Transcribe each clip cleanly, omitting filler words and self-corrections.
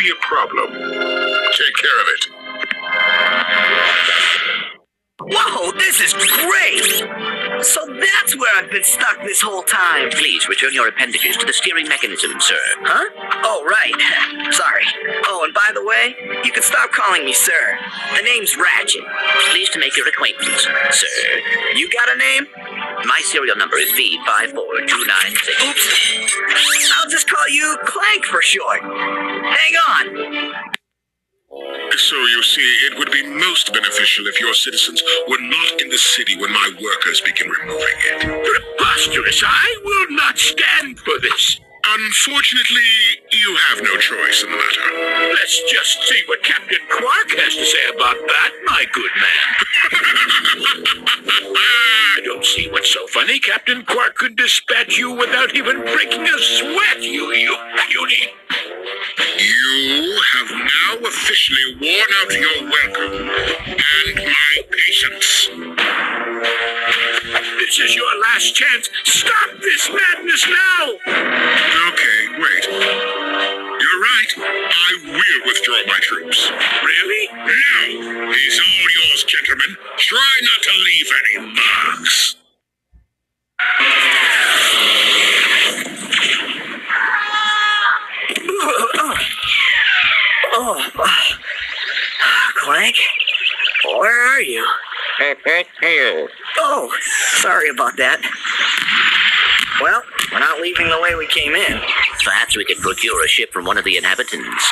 be a problem. Take care of it. Whoa, this is great! So that's where I've been stuck this whole time. Please return your appendages to the steering mechanism, sir. Huh? Oh, right. Sorry. Oh, and by the way, you can stop calling me sir. The name's Ratchet. Pleased to make your acquaintance, sir. You got a name? My serial number is V54296. Oops. I'll just call you Clank for short. Hang on. So you see, it would be most beneficial if your citizens were not in the city when my workers begin removing it. Preposterous! I will not stand for this. Unfortunately, you have no choice in the matter. Let's just see what Captain Quark has to say about that, my good man. I don't see what's so funny. Captain Quark could dispatch you without even breaking a sweat, you beauty. You have now officially worn out your welcome and my patience. This is your last chance. Stop this madness now! Okay, wait. You're right. I will withdraw my troops. Really? Now, he's all yours, gentlemen. Try not to leave any marks. Clank? Where are you? Oh, sorry about that. Well, we're not leaving the way we came in. Perhaps we could procure a ship from one of the inhabitants.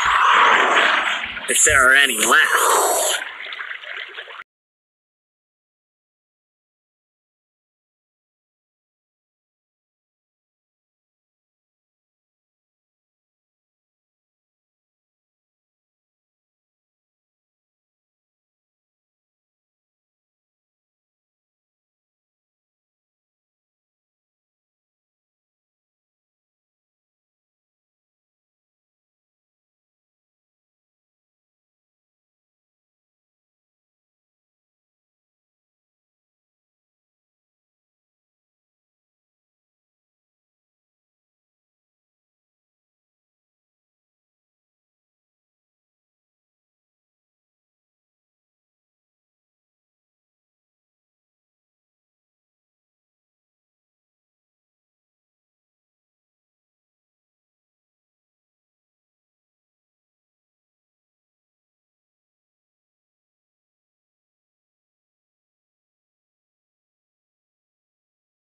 If there are any left.